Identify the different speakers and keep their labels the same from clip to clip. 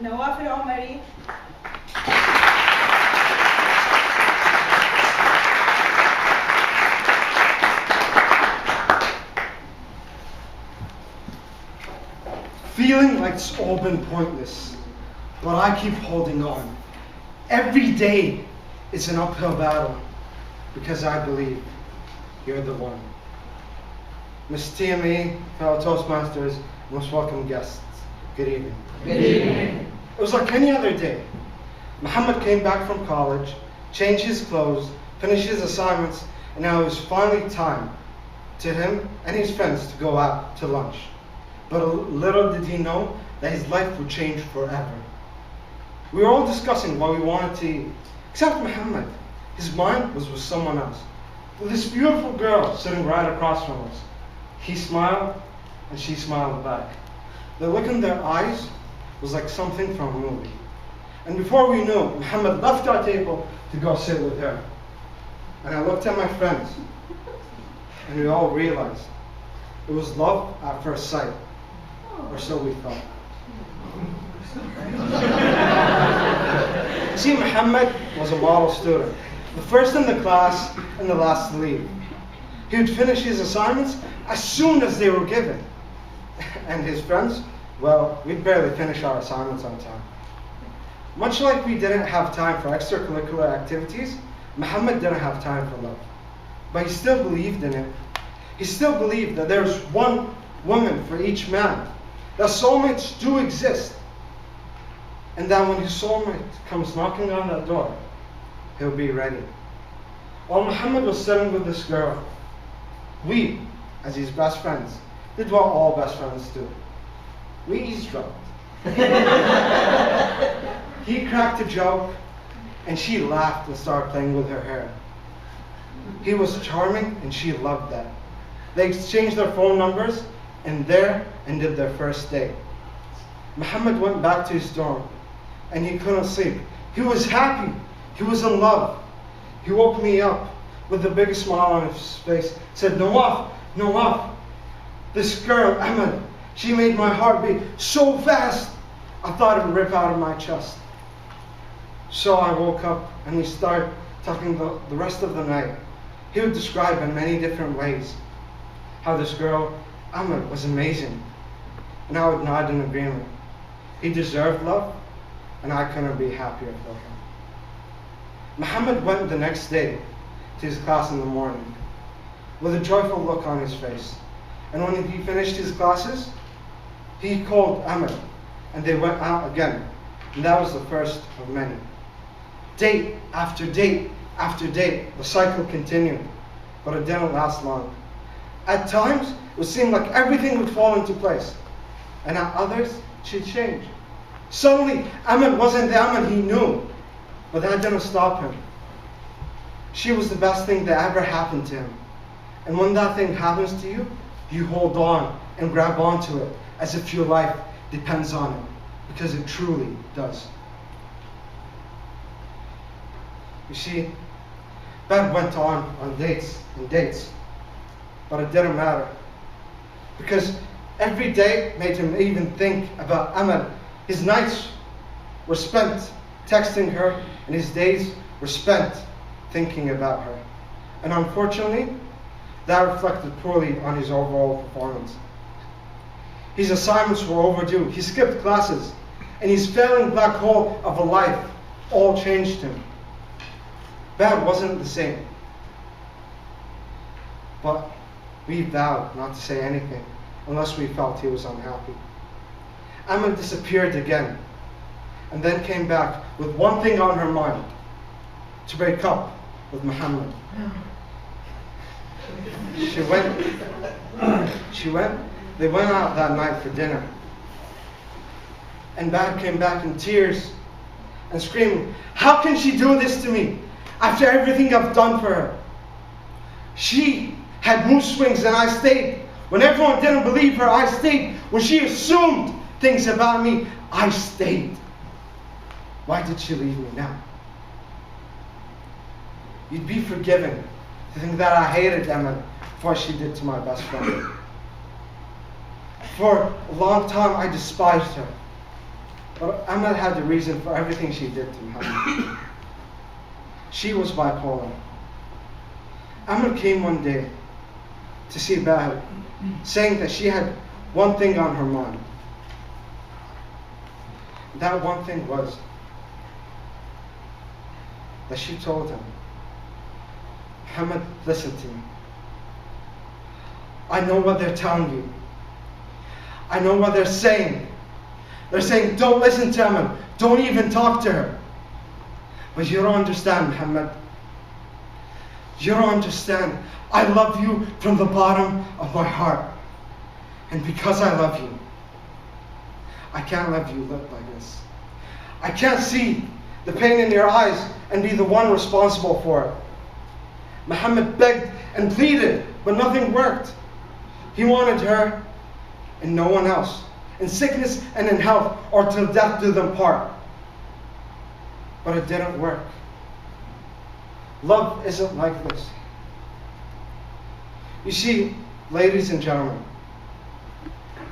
Speaker 1: Nawaaf Al Omari.
Speaker 2: Feeling like it's all been pointless, but I keep holding on. Every day it's an uphill battle, because I believe you're the one. Miss TME, fellow Toastmasters, most welcome guests, good evening.
Speaker 3: Good evening.
Speaker 2: It was like any other day. Mohammed came back from college, changed his clothes, finished his assignments, and now it was finally time to him and his friends to go out to lunch. But little did he know that his life would change forever. We were all discussing what we wanted to eat, except Mohammed. His mind was with someone else, with this beautiful girl sitting right across from us. He smiled, and she smiled back. The look in their eyes was like something from a movie. And before we knew, Mohammed left our table to go sit with her. And I looked at my friends, and we all realized it was love at first sight, or so we thought. See, Mohammed was a model student, the first in the class and the last to leave. He would finish his assignments as soon as they were given. And his friends, well, we'd barely finish our assignments on time. Much like we didn't have time for extracurricular activities, Mohammed didn't have time for love. But he still believed in it. He still believed that there's one woman for each man, that soulmates do exist, and that when his soulmate comes knocking on that door, he'll be ready. While Mohammed was sitting with this girl, we, as his best friends, did what all best friends do. We eavesdropped. He cracked a joke, and she laughed and started playing with her hair. He was charming, and she loved that. They exchanged their phone numbers, and there ended their first date. Mohammed went back to his dorm, and he couldn't sleep. He was happy. He was in love. He woke me up with the biggest smile on his face, said, Nawwaf, Nawwaf, this girl, Amal, she made my heart beat so fast, I thought it would rip out of my chest. So I woke up, and we started talking the rest of the night. He would describe in many different ways how this girl, Amri, was amazing, and I would nod in agreement. He deserved love, and I couldn't be happier for him. Mohammed went the next day to his class in the morning with a joyful look on his face. And when he finished his classes, he called Amri, and they went out again. And that was the first of many. Date after date after date, the cycle continued, but it didn't last long. At times, it would seem like everything would fall into place, and at others, she'd change. Suddenly, Amri wasn't the Amri he knew, but that didn't stop him. She was the best thing that ever happened to him. And when that thing happens to you, you hold on and grab onto it as if your life depends on it, because it truly does. You see, Ben went on dates and dates, but it didn't matter, because every day made him even think about Amal. His nights were spent texting her, and his days were spent thinking about her. And unfortunately, that reflected poorly on his overall performance. His assignments were overdue, he skipped classes, and his failing black hole of a life all changed him. Bad wasn't the same, but we vowed not to say anything unless we felt he was unhappy. Amal disappeared again, and then came back with one thing on her mind: to break up with Mohammed. They went out that night for dinner. And Bad came back in tears and screaming, "How can she do this to me after everything I've done for her? She had mood swings and I stayed. When everyone didn't believe her, I stayed. When she assumed things about me, I stayed. Why did she leave me now?" You'd be forgiven to think that I hated Emma for what she did to my best friend. For a long time I despised her. But Amal had a reason for everything she did to Muhammad. She was bipolar. Amal came one day to see Bahal, saying that she had one thing on her mind. That one thing was that she told him, Muhammad, listen to me. I know what they're telling you. I know what they're saying. They're saying, don't listen to Amal. Don't even talk to her. But you don't understand, Muhammad. You don't understand. I love you from the bottom of my heart. And because I love you, I can't let you live like this. I can't see the pain in your eyes and be the one responsible for it. Muhammad begged and pleaded, but nothing worked. He wanted her and no one else, in sickness and in health, or till death do them part. But it didn't work. Love isn't like this. You see, ladies and gentlemen,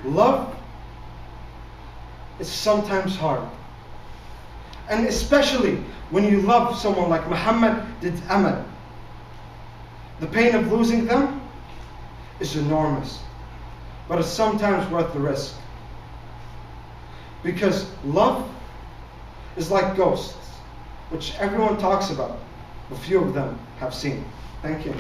Speaker 2: love is sometimes hard. And especially when you love someone like Muhammad did Amal. The pain of losing them is enormous, but it's sometimes worth the risk. Because love is like ghosts, which everyone talks about, but few of them have seen. Thank you.